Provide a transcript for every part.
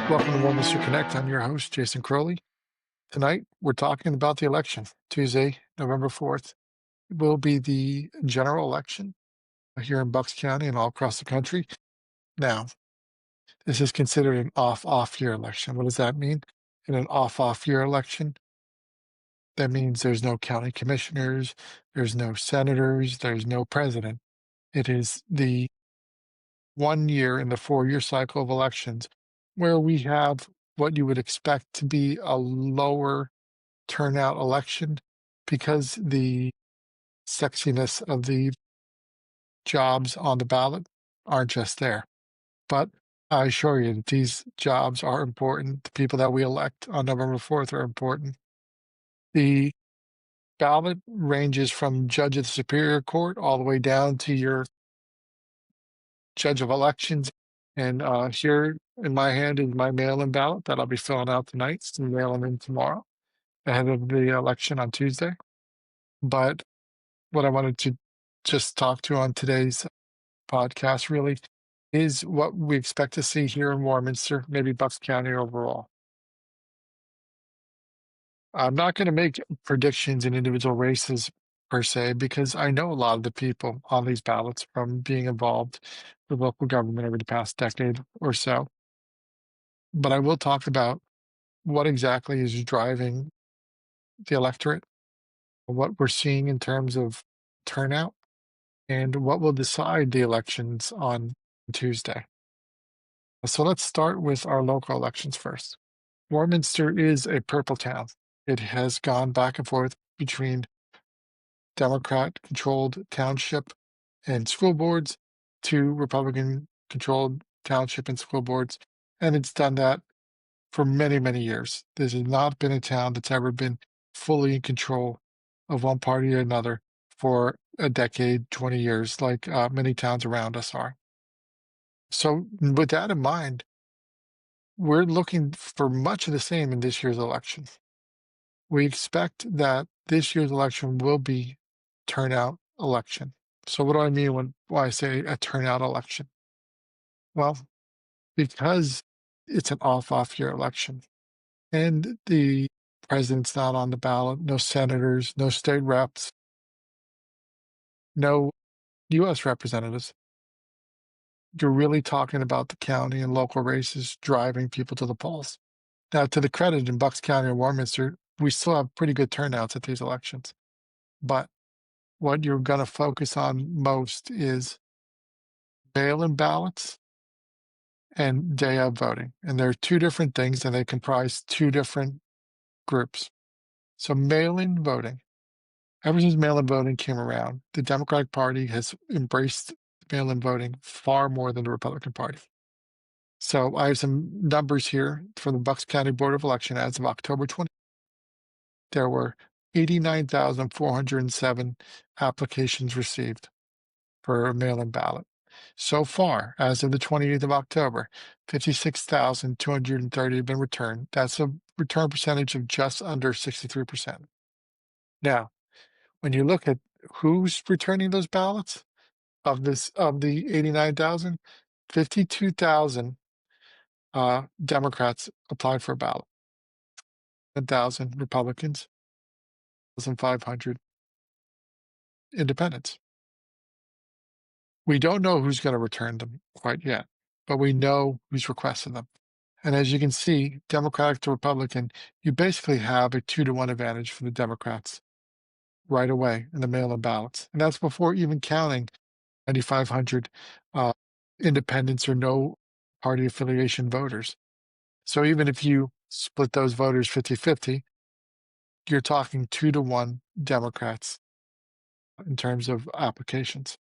Welcome to Warminster Connect. I'm your host, Jason Crowley. Tonight, we're talking about the election. Tuesday, November 4th, will be the general election here in Bucks County and all across the country. Now, this is considered an off year election. What does that mean? In an off year election, that means there's no county commissioners, there's no senators, there's no president. It is the 1 year in the 4-year cycle of elections where we have what you would expect to be a lower turnout election because the sexiness of the jobs on the ballot aren't just there. But I assure you that these jobs are important. The people that we elect on November 4th are important. The ballot ranges from judge of the Superior Court all the way down to your judge of elections. And here in my hand is my mail-in ballot that I'll be filling out tonight and mailing in tomorrow ahead of the election on Tuesday. But what I wanted to just talk to on today's podcast really is what we expect to see here in Warminster, maybe Bucks County overall. I'm not going to make predictions in individual races per se, because I know a lot of the people on these ballots from being involved with local government over the past decade or so. But I will talk about what exactly is driving the electorate, what we're seeing in terms of turnout, and what will decide the elections on Tuesday. So let's start with our local elections first. Warminster is a purple town. It has gone back and forth between Democrat-controlled township and school boards to Republican-controlled township and school boards, and it's done that for many, many years. This has not been a town that's ever been fully in control of one party or another for a decade, 20 years, like many towns around us are. So with that in mind, we're looking for much of the same in this year's election. We expect that this year's election will be turnout election. So what do I mean when I say a turnout election? Well, because it's an off year election and the president's not on the ballot, no senators, no state reps, no U.S. representatives. You're really talking about the county and local races driving people to the polls. Now, to the credit in Bucks County and Warminster, we still have pretty good turnouts at these elections. But what you're going to focus on most is mail-in ballots and day of voting. And there are two different things, and they comprise two different groups. So mail-in voting, ever since mail-in voting came around, the Democratic Party has embraced mail-in voting far more than the Republican Party. So I have some numbers here from the Bucks County Board of Election as of October 20. There were 89,407 applications received for a mail-in ballot. So far, as of the 28th of October, 56,230 have been returned. That's a return percentage of just under 63%. Now, when you look at who's returning those ballots, of the 89,000, 52,000 Democrats applied for a ballot, 1,000 Republicans, 1,500 independents. We don't know who's going to return them quite yet, but we know who's requested them. And as you can see, Democratic to Republican, you basically have a 2-to-1 advantage for the Democrats right away in the mail-in ballots. And that's before even counting 9,500 independents or no party affiliation voters. So even if you split those voters 50-50, you're talking 2-to-1 Democrats in terms of applications.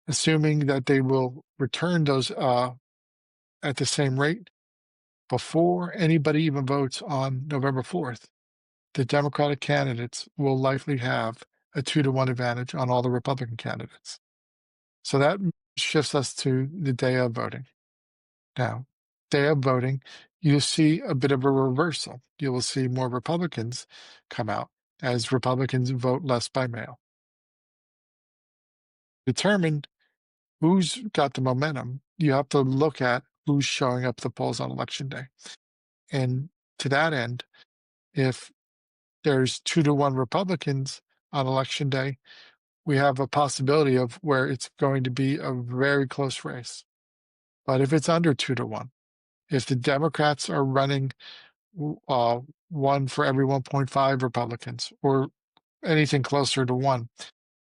Assuming that they will return those at the same rate before anybody even votes on November 4th, the Democratic candidates will likely have a 2-to-1 advantage on all the Republican candidates. So that shifts us to the day of voting. Now, day of voting, you'll see a bit of a reversal. You will see more Republicans come out as Republicans vote less by mail. Determine who's got the momentum, you have to look at who's showing up at the polls on election day. And to that end, if there's 2-to-1 Republicans on election day, we have a possibility of where it's going to be a very close race. But if it's under 2-to-1, if the Democrats are running uh, one for every 1.5 Republicans or anything closer to one,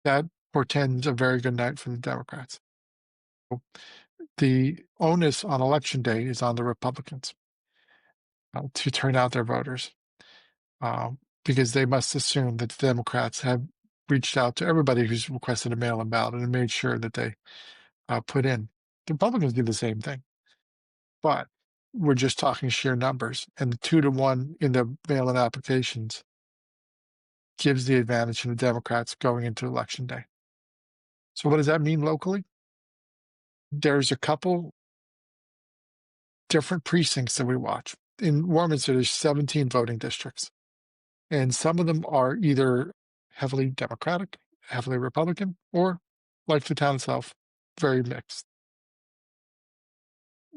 that portends a very good night for the Democrats. The onus on election day is on the Republicans to turn out their voters, because they must assume that the Democrats have reached out to everybody who's requested a mail-in ballot and made sure that they put in. The Republicans do the same thing, but we're just talking sheer numbers, and the 2-to-1 in the mail-in applications gives the advantage to the Democrats going into election day. So what does that mean locally? There's a couple different precincts that we watch. In Warminster, there's 17 voting districts, and some of them are either heavily Democratic, heavily Republican, or like the town itself, very mixed.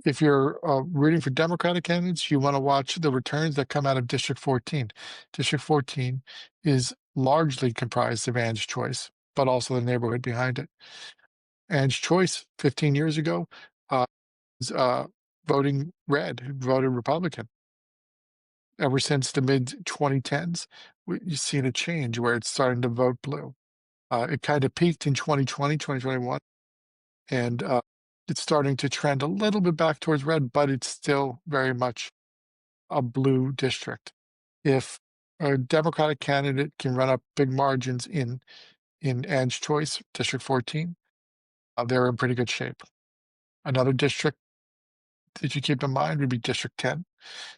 If you're rooting for Democratic candidates, you want to watch the returns that come out of District 14. District 14 is largely comprised of Anne's Choice, but also the neighborhood behind it. Anne's Choice 15 years ago was voting red, voted Republican. Ever since the mid 2010s, you've seen a change where it's starting to vote blue. It kind of peaked in 2020, 2021, and it's starting to trend a little bit back towards red, but it's still very much a blue district. If a Democratic candidate can run up big margins in Anne's Choice, District 14, they're in pretty good shape. Another district that you keep in mind would be District 10.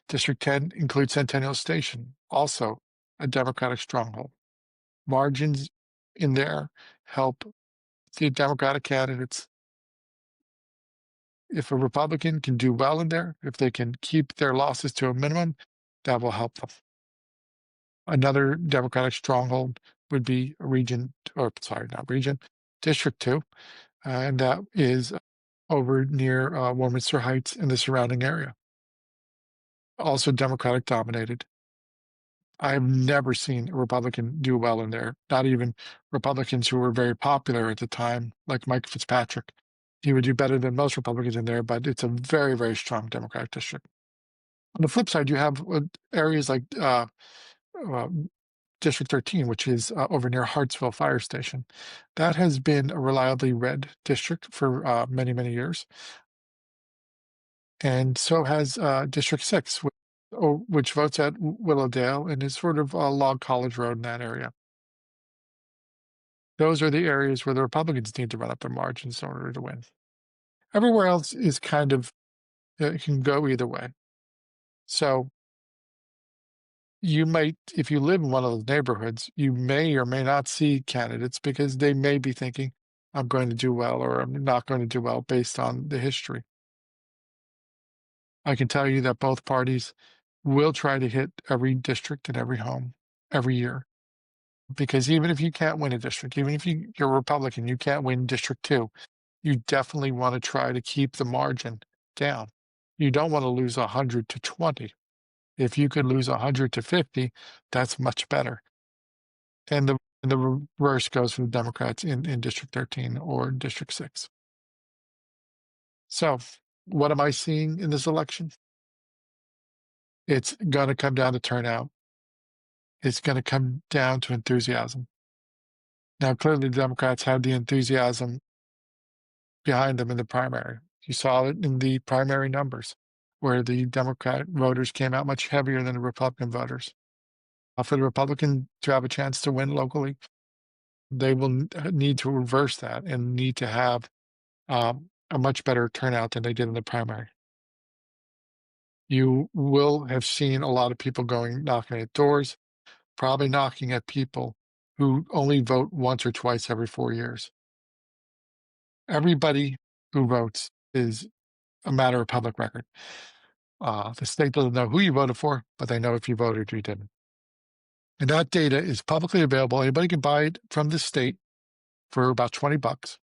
District 10 includes Centennial Station, also a Democratic stronghold. Margins in there help the Democratic candidates. If a Republican can do well in there, if they can keep their losses to a minimum, that will help them. Another Democratic stronghold would be District 2, and that is over near Warminster Heights and the surrounding area. Also Democratic dominated. I have never seen a Republican do well in there, not even Republicans who were very popular at the time, like Mike Fitzpatrick. He would do better than most Republicans in there, but it's a very, very strong Democratic district. On the flip side, you have areas like uh, District 13, which is over near Hartsville Fire Station. That has been a reliably red district for many, many years. And so has District 6, which votes at Willowdale and is sort of a Log College Road in that area. Those are the areas where the Republicans need to run up their margins in order to win. Everywhere else is kind of, it can go either way. So you might, if you live in one of those neighborhoods, you may or may not see candidates because they may be thinking, I'm going to do well or I'm not going to do well based on the history. I can tell you that both parties will try to hit every district and every home every year. Because even if you can't win a district, even if you're a Republican, you can't win District 2, you definitely want to try to keep the margin down. You don't want to lose 100 to 20. If you could lose 100 to 50, that's much better. And the reverse goes for the Democrats in District 13 or District 6. So what am I seeing in this election? It's going to come down to turnout. It's going to come down to enthusiasm. Now, clearly, the Democrats had the enthusiasm behind them in the primary. You saw it in the primary numbers, where the Democratic voters came out much heavier than the Republican voters. For the Republican to have a chance to win locally, they will need to reverse that and need to have a much better turnout than they did in the primary. You will have seen a lot of people going knocking at doors, probably knocking at people who only vote once or twice every 4 years. Everybody who votes is a matter of public record. The state doesn't know who you voted for, but they know if you voted or you didn't. And that data is publicly available. Anybody can buy it from the state for about $20.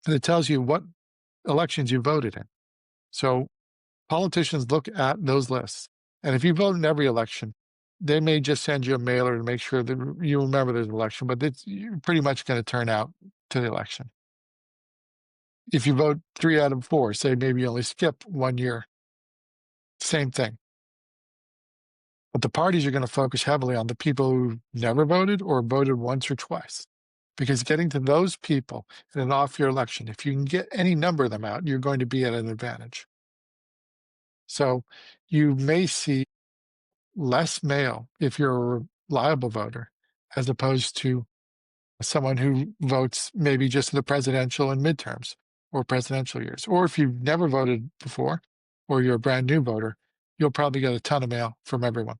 And it tells you what elections you voted in. So politicians look at those lists. And if you vote in every election, they may just send you a mailer to make sure that you remember there's an election, but you're pretty much going to turn out to the election. If you vote 3 out of 4, say maybe you only skip 1 year, same thing. But the parties are going to focus heavily on the people who never voted or voted once or twice. Because getting to those people in an off year election, if you can get any number of them out, you're going to be at an advantage. So you may see less mail if you're a reliable voter, as opposed to someone who votes maybe just in the presidential and midterms or presidential years. Or if you've never voted before or you're a brand new voter, you'll probably get a ton of mail from everyone.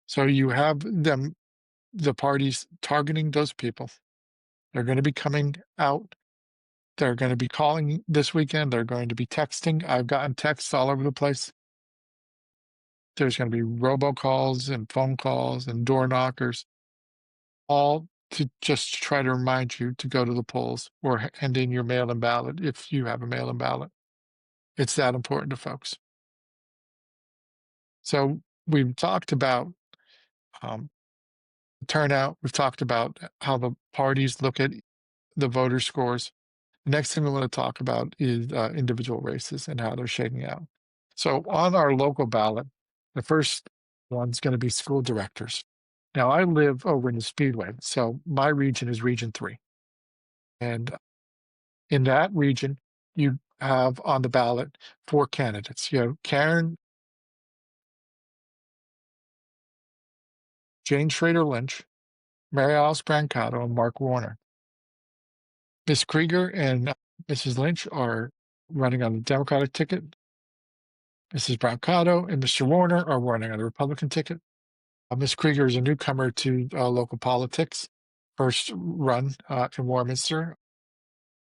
So you have the parties targeting those people. They're going to be coming out. They're going to be calling this weekend. They're going to be texting. I've gotten texts all over the place. There's going to be robocalls and phone calls and door knockers, all to just try to remind you to go to the polls or hand in your mail-in ballot if you have a mail-in ballot. It's that important to folks. So we've talked about um, turnout. We've talked about how the parties look at the voter scores. The next thing we want to talk about is individual races and how they're shaking out. So on our local ballot, the first one's going to be school directors. Now I live over in the Speedway, so my region is Region 3. And in that region, you have on the ballot 4 candidates. You have Karen, Jane Schrader Lynch, Mary Alice Brancato, and Mark Warner. Miss Krieger and Mrs. Lynch are running on the Democratic ticket. Mrs. Brancato and Mr. Warner are running on the Republican ticket. Miss Krieger is a newcomer to local politics. First run in Warminster.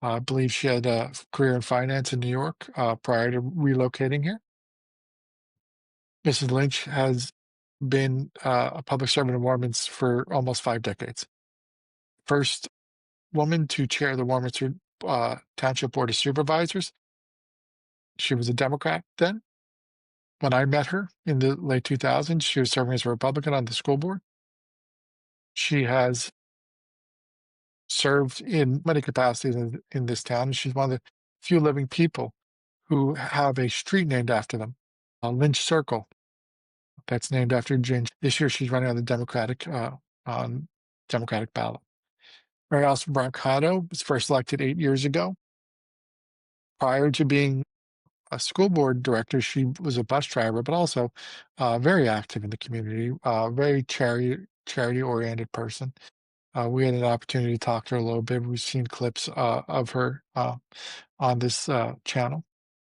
I believe she had a career in finance in New York prior to relocating here. Mrs. Lynch has been a public servant in Warminster for almost 5 decades. First woman to chair the Warminster Township Board of Supervisors. She was a Democrat then. When I met her in the late 2000s, she was serving as a Republican on the school board. She has served in many capacities in this town. She's one of the few living people who have a street named after them, Lynch Circle. That's named after Jane. This year, she's running on the Democratic ballot. Mary Alice Brancato was first elected 8 years ago. Prior to being a school board director, she was a bus driver, but also very active in the community, very charity-oriented person. We had an opportunity to talk to her a little bit. We've seen clips of her on this channel.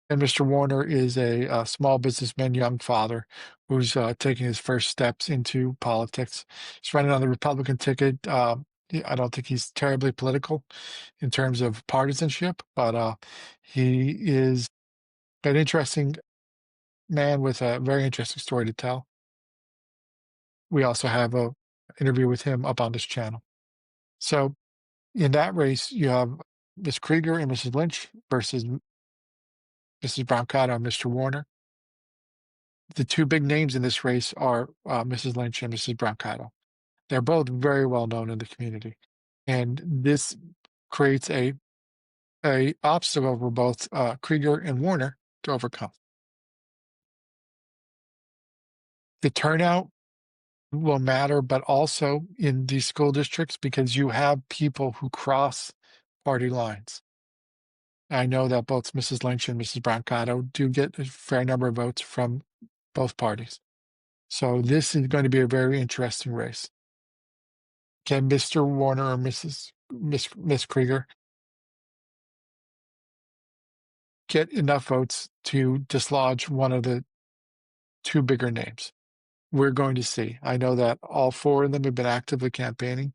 And Mr. Warner is a small businessman, young father, who's taking his first steps into politics. He's running on the Republican ticket. I don't think he's terribly political in terms of partisanship, but he is an interesting man with a very interesting story to tell. We also have a interview with him up on this channel. So in that race, you have Miss Krieger and Mrs. Lynch versus Mrs. Brancato and Mr. Warner. The two big names in this race are Mrs. Lynch and Mrs. Brancato. They're both very well known in the community, and this creates a obstacle for both Krieger and Warner to overcome. The turnout will matter, but also in these school districts because you have people who cross party lines. I know that both Mrs. Lynch and Mrs. Brancato do get a fair number of votes from both parties. So this is going to be a very interesting race. Can Mr. Warner or Miss Krieger get enough votes to dislodge one of the two bigger names? We're going to see. I know that all 4 of them have been actively campaigning.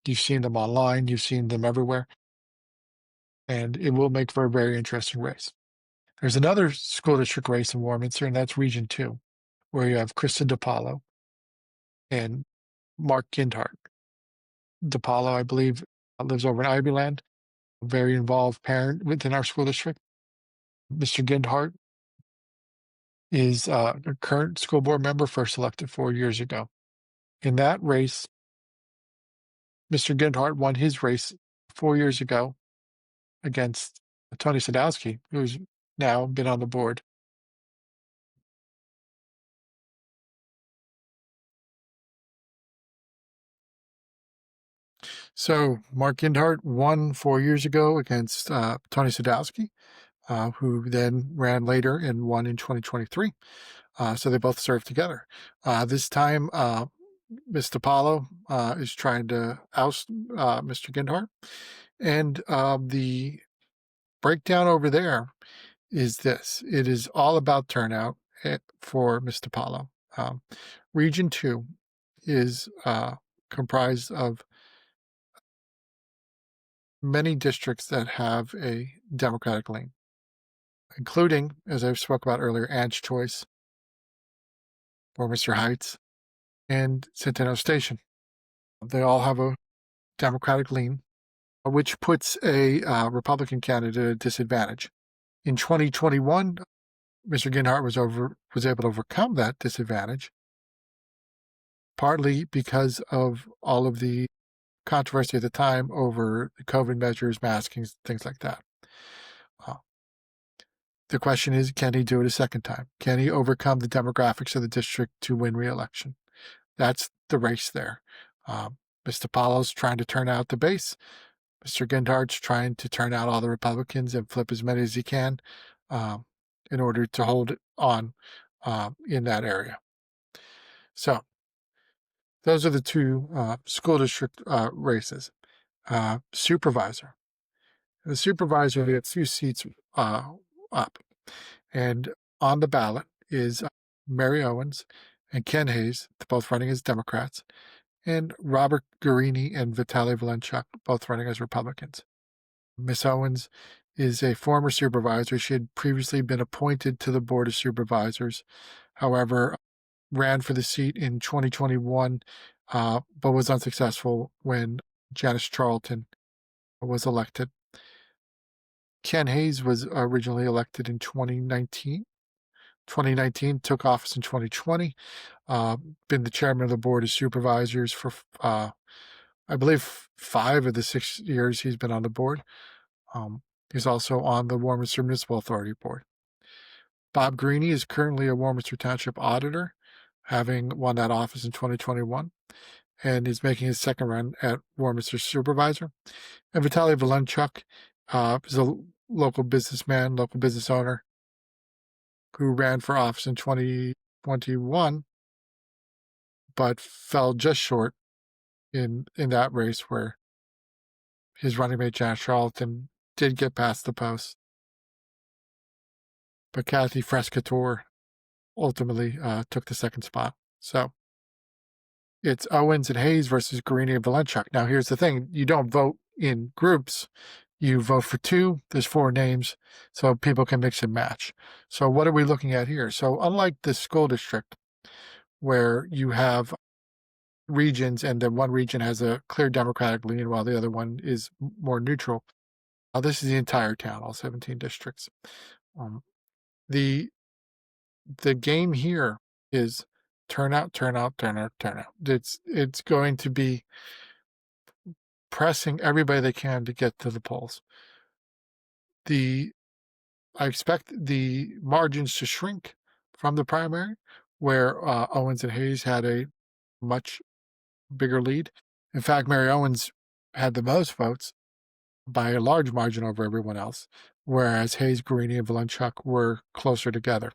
You've seen them online, you've seen them everywhere, and it will make for a very interesting race. There's another school district race in Warminster, and that's Region 2, where you have Krista DiPaolo and Mark Gindhart. DiPaolo, I believe, lives over in Ivyland, a very involved parent within our school district. Mr. Gendhart is a current school board member, first elected 4 years ago. In that race, Mr. Gendhart won his race 4 years ago against Tony Sadowski, who's now been on the board. So Mark Gendhart won 4 years ago against Tony Sadowski, who then ran later and won in 2023. So they both served together. This time, Mr. Paulo is trying to oust Mr. Gendhart. And the breakdown over there is this. It is all about turnout for Mr. Paulo. Region 2 is comprised of many districts that have a Democratic lean, including, as I spoke about earlier, Ange Choice, Warminster Heights, and Centennial Station. They all have a Democratic lean, which puts a Republican candidate at a disadvantage. In 2021, Mr. Ginhart was able to overcome that disadvantage, partly because of all of the controversy at the time over the COVID measures, masking, things like that. The question is, can he do it a second time? Can he overcome the demographics of the district to win re-election? That's the race there. Mr. Paulo's trying to turn out the base. Mr. Gendhart's trying to turn out all the Republicans and flip as many as he can in order to hold on in that area. So those are the two school district races. Supervisor. The supervisor gets 2 seats up. And on the ballot is Mary Owens and Ken Hayes, both running as Democrats, and Robert Guarini and Vitaly Valenchuk, both running as Republicans. Miss Owens is a former supervisor. She had previously been appointed to the Board of Supervisors, however, ran for the seat in 2021, but was unsuccessful when Janice Charlton was elected. Ken Hayes was originally elected in 2019. 2019, took office in 2020, been the chairman of the Board of Supervisors for, I believe, 5 of the 6 years he's been on the board. He's also on the Warminster Municipal Authority Board. Bob Greeny is currently a Warminster Township Auditor, having won that office in 2021, and is making his second run at Warminster Supervisor. And Vitaly Valenchuk is a local businessman, local business owner, who ran for office in 2021, but fell just short in that race where his running mate, Janice Charlton, did get past the post. But Kathy Frescatore ultimately took the second spot. So it's Owens and Hayes versus Guarini and Valenchuk. Now, here's the thing. You don't vote in groups. You vote for 2. There's 4 names, so people can mix and match. So what are we looking at here? So unlike the school district, where you have regions and then one region has a clear Democratic lean while the other one is more neutral, this is the entire town, all 17 districts. The game here is turnout, turnout, turnout, turnout. It's going to be pressing everybody they can to get to the polls. I expect the margins to shrink from the primary, where Owens and Hayes had a much bigger lead. In fact, Mary Owens had the most votes by a large margin over everyone else, whereas Hayes, Guarini, and Valenchuk were closer together.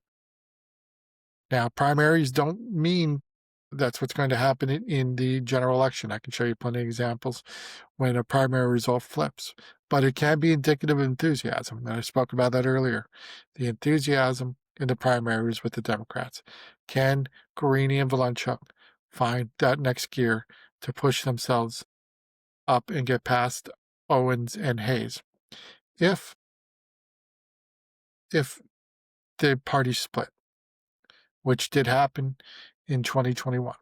Now, primaries don't mean that's what's going to happen in the general election. I can show you plenty of examples when a primary result flips, but it can be indicative of enthusiasm. And I spoke about that earlier. The enthusiasm in the primaries with the Democrats. Can Guarini and Valenchuk find that next gear to push themselves up and get past Owens and Hayes? If the party split, which did happen in 2021,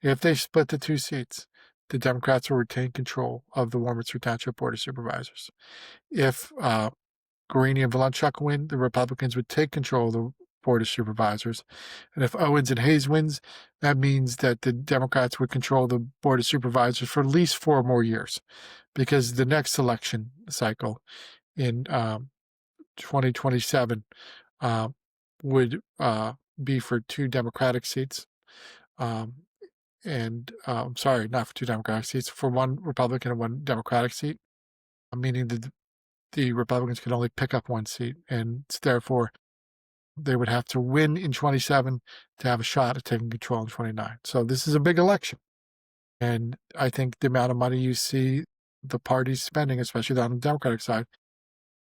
if they split the 2 seats, the Democrats will retain control of the Warminster Township Board of Supervisors. If Guarini and Volunchuk win, the Republicans would take control of the Board of Supervisors. And if Owens and Hayes wins, that means that the Democrats would control the Board of Supervisors for at least 4 more years, because the next election cycle in 2027 would be for 2 Democratic seats. I'm sorry, not for 2 Democratic seats, for 1 Republican and 1 Democratic seat, meaning that the Republicans can only pick up 1 seat, and therefore they would have to win in 27 to have a shot at taking control in 29. So this is a big election. And I think the amount of money you see the parties spending, especially on the Democratic side,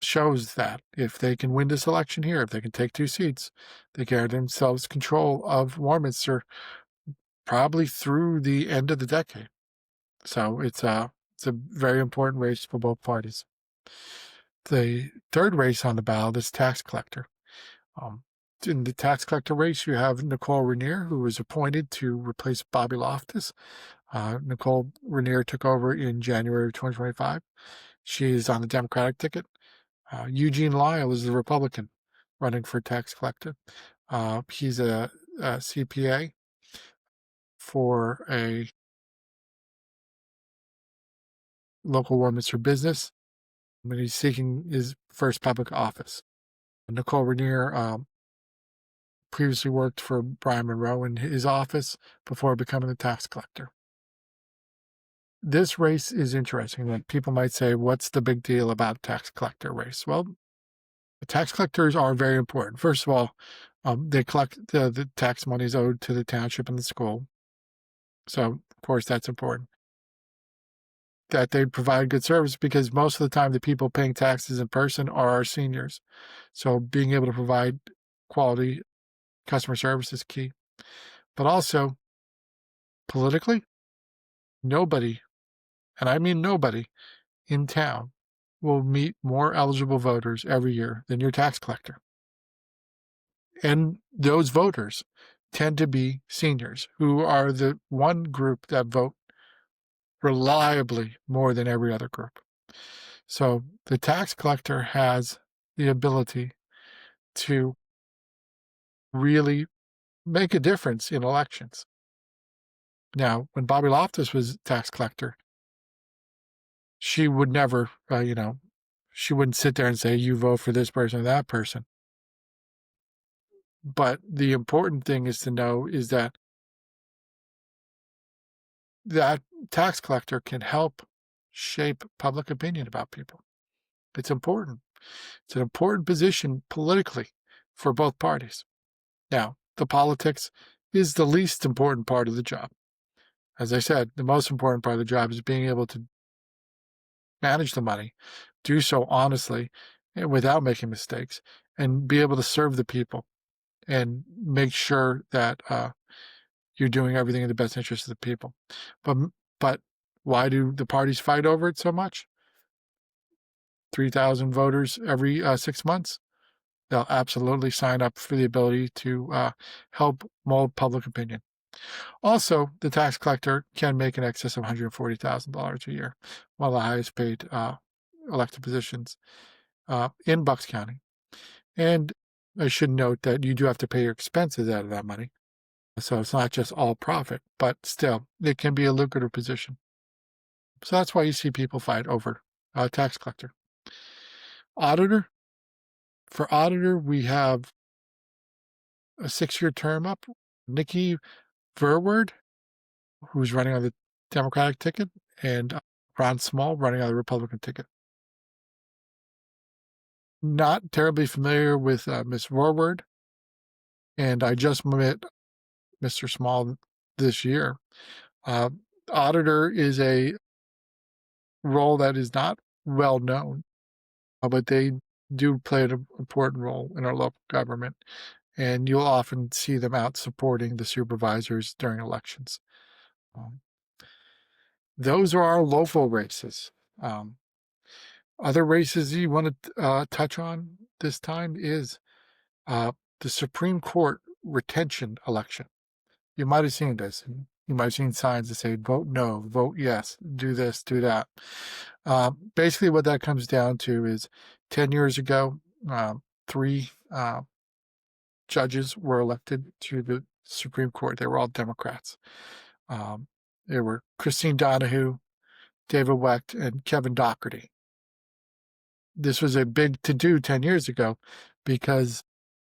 shows that if they can win this election here, if they can take 2 seats, they guarantee themselves control of Warminster probably through the end of the decade. So it's a very important race for both parties. The third race on the ballot is tax collector. In the tax collector race, you have Nicole Rainier, who was appointed to replace Bobby Loftus. Nicole Rainier took over in January of 2025. She is on the Democratic ticket. Eugene Lyle is the Republican running for tax collector. He's a CPA for a local Warminster business, and he's seeking his first public office. Nicole Rainier previously worked for Brian Monroe in his office before becoming a tax collector. This race is interesting. That people might say, what's the big deal about tax collector race? Well, the tax collectors are very important. First of all, they collect the tax monies owed to the township and the school. So, of course, that's important. That they provide good service, because most of the time the people paying taxes in person are our seniors. So being able to provide quality customer service is key. But also, politically, nobody, and I mean nobody, in town will meet more eligible voters every year than your tax collector. And those voters tend to be seniors, who are the one group that vote reliably more than every other group. So the tax collector has the ability to really make a difference in elections. Now, when Bobby Loftus was tax collector, she would never, she wouldn't sit there and say, you vote for this person or that person. But the important thing is to know is that that tax collector can help shape public opinion about people. It's important. It's an important position politically for both parties. Now, the politics is the least important part of the job. As I said, the most important part of the job is being able to manage the money, do so honestly and without making mistakes, and be able to serve the people and make sure that you're doing everything in the best interest of the people. But why do the parties fight over it so much? 3,000 voters every 6 months? They'll absolutely sign up for the ability to help mold public opinion. Also, the tax collector can make in excess of $140,000 a year, one of the highest paid elected positions in Bucks County. And I should note that you do have to pay your expenses out of that money. So it's not just all profit, but still, it can be a lucrative position. So that's why you see people fight over tax collector. Auditor. For auditor, we have a 6-year term up. Nikki Verward, who's running on the Democratic ticket, and Ron Small running on the Republican ticket. Not terribly familiar with Ms. Verward, and I just met Mr. Small this year. Auditor is a role that is not well known, but they do play an important role in our local government, and you'll often see them out supporting the supervisors during elections. Those are our local races. Other races you want to touch on this time is the Supreme Court retention election. You might have seen this. You might have seen signs that say, vote no, vote yes, do this, do that. Basically what that comes down to is 10 years ago, three judges were elected to the Supreme Court. They were all Democrats. Um, they were Christine Donahue, David Wecht, and Kevin Doherty. This was a big to-do 10 years ago because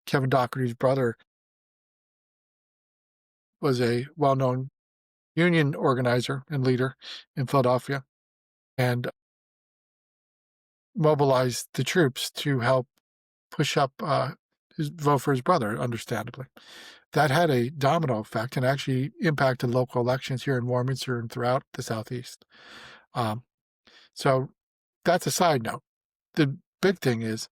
Kevin Doherty's brother was a well-known union organizer and leader in Philadelphia and mobilized the troops to help push up his vote for his brother, understandably. That had a domino effect and actually impacted local elections here in Warminster and throughout the Southeast. So that's a side note. The big thing is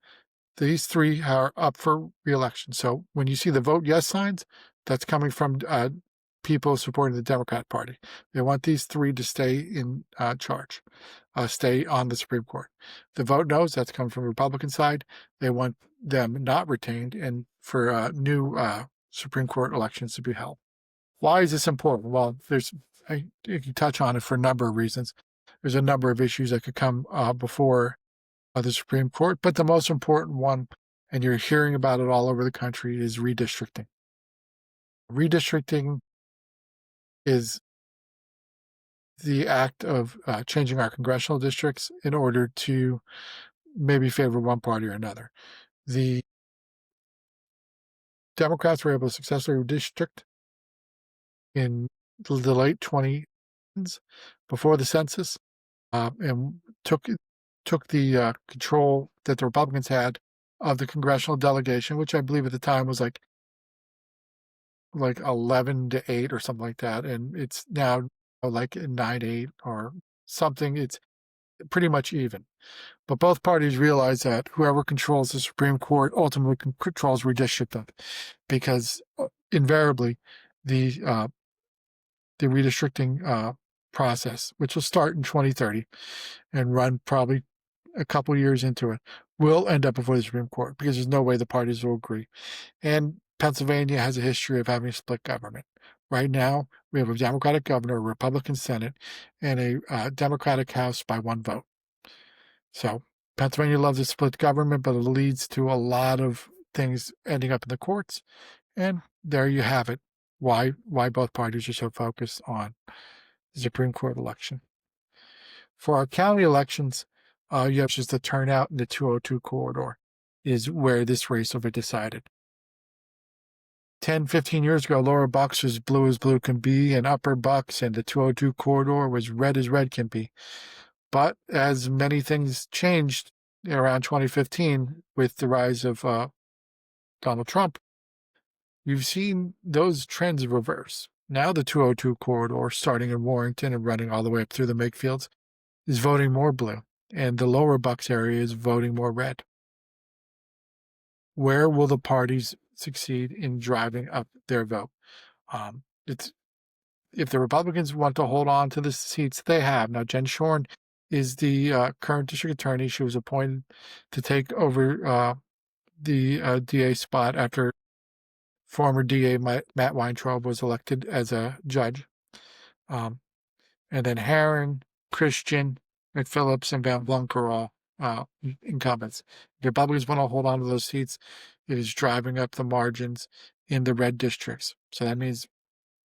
these three are up for re-election. So when you see the vote yes signs, that's coming from people supporting the Democrat Party. They want these three to stay in charge, stay on the Supreme Court. The vote no's, that's coming from the Republican side. They want them not retained and for new Supreme Court elections to be held. Why is this important? Well, you can touch on it for a number of reasons. There's a number of issues that could come before the Supreme Court, but the most important one, and you're hearing about it all over the country, is redistricting. Redistricting is the act of changing our congressional districts in order to maybe favor one party or another. The Democrats were able to successfully redistrict in the late 20s before the census and took the control that the Republicans had of the congressional delegation, which I believe at the time was like 11-8 or something like that, and it's now like 9-8 or something. It's pretty much even. But both parties realize that whoever controls the Supreme Court ultimately controls redistricting, because invariably the redistricting process, which will start in 2030 and run probably a couple years into it, will end up before the Supreme Court because there's no way the parties will agree. And Pennsylvania has a history of having a split government. Right now, we have a Democratic governor, a Republican Senate, and a Democratic House by one vote. So Pennsylvania loves a split government, but it leads to a lot of things ending up in the courts. And there you have it. Why both parties are so focused on the Supreme Court election. For our county elections, you have just the turnout in the 202 corridor is where this race will be decided. 10, 15 years ago, Lower Bucks was blue as blue can be, and Upper Bucks and the 202 corridor was red as red can be. But as many things changed around 2015 with the rise of Donald Trump, you've seen those trends reverse. Now the 202 corridor, starting in Warrington and running all the way up through the Makefields, is voting more blue, and the Lower Bucks area is voting more red. Where will the parties succeed in driving up their vote? If the Republicans want to hold on to the seats they have now, Jen Shorn is the current district attorney. She was appointed to take over the DA spot after former DA Matt Weintraub was elected as a judge. And then Herron, Christian, McPhillips, and Van Blunk are all incumbents. The Republicans want to hold on to those seats. It is driving up the margins in the red districts. So that means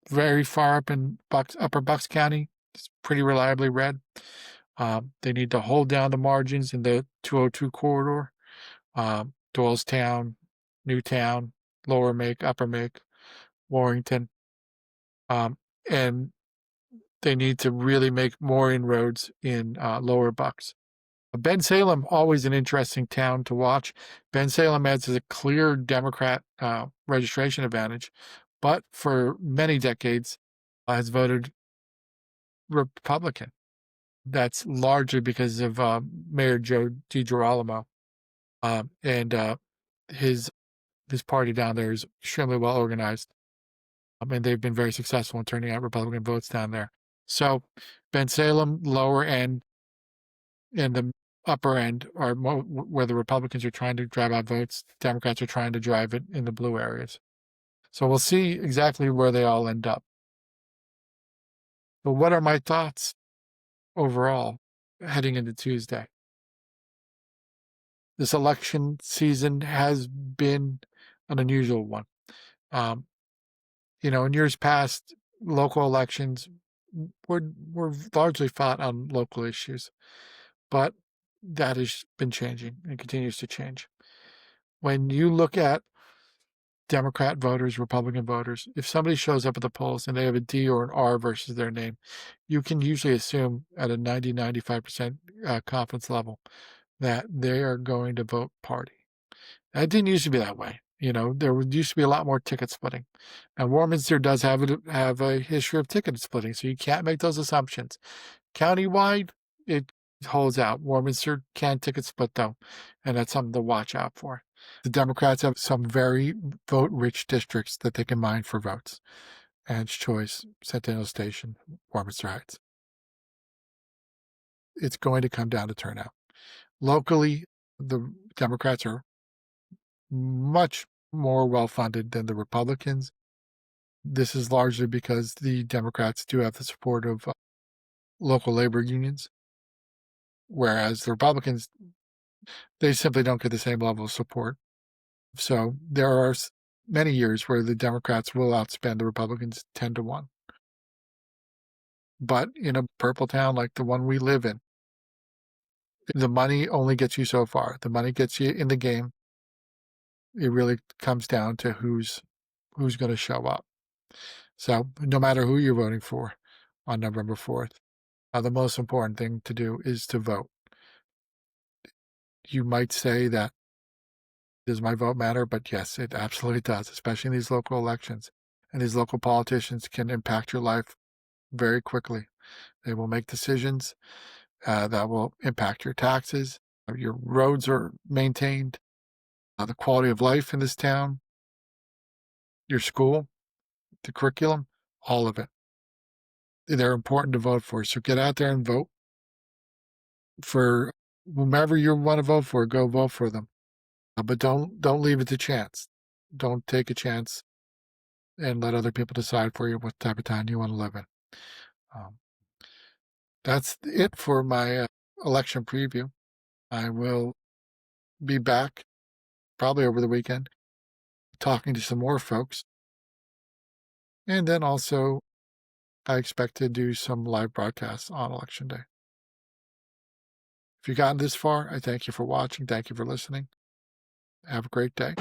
very far up in Upper Bucks County, it's pretty reliably red. They need to hold down the margins in the 202 corridor, Doylestown, Newtown, Lower Make, Upper Make, Warrington. And they need to really make more inroads in Lower Bucks. Bensalem, always an interesting town to watch. Bensalem has a clear Democrat registration advantage, but for many decades has voted Republican. That's largely because of Mayor Joe DiGirolamo, and his party down there is extremely well organized, and they've been very successful in turning out Republican votes down there. So Bensalem, lower end, and the upper end are where the Republicans are trying to drive out votes. Democrats are trying to drive it in the blue areas. So we'll see exactly where they all end up. But what are my thoughts overall heading into Tuesday? This election season has been an unusual one. Um, in years past, local elections were largely fought on local issues, but that has been changing and continues to change. When you look at Democrat voters, Republican voters, if somebody shows up at the polls and they have a D or an R versus their name, you can usually assume at a 95% confidence level that they are going to vote party. That didn't used to be that way. There used to be a lot more ticket splitting. Now, Warminster does have a history of ticket splitting, so you can't make those assumptions. Countywide, it holds out. Warminster can ticket split, though, and that's something to watch out for. The Democrats have some very vote-rich districts that they can mine for votes. Ed's Choice, Centennial Station, Warminster Heights. It's going to come down to turnout. Locally, the Democrats are much more well-funded than the Republicans. This is largely because the Democrats do have the support of local labor unions, whereas the Republicans, they simply don't get the same level of support. So there are many years where the Democrats will outspend the Republicans 10 to 1. But in a purple town like the one we live in, the money only gets you so far. The money gets you in the game. It really comes down to who's going to show up. So no matter who you're voting for on November 4th, the most important thing to do is to vote. You might say that, does my vote matter? But yes, it absolutely does, especially in these local elections. And these local politicians can impact your life very quickly. They will make decisions that will impact your taxes, your roads are maintained, the quality of life in this town, your school, the curriculum, all of it. They're important to vote for. So get out there and vote for whomever you want to vote for. Go vote for them, but don't leave it to chance. Don't take a chance and let other people decide for you what type of town you want to live in. That's it for my election preview. I will be back probably over the weekend talking to some more folks. And then also, I expect to do some live broadcasts on Election Day. If you've gotten this far, I thank you for watching. Thank you for listening. Have a great day.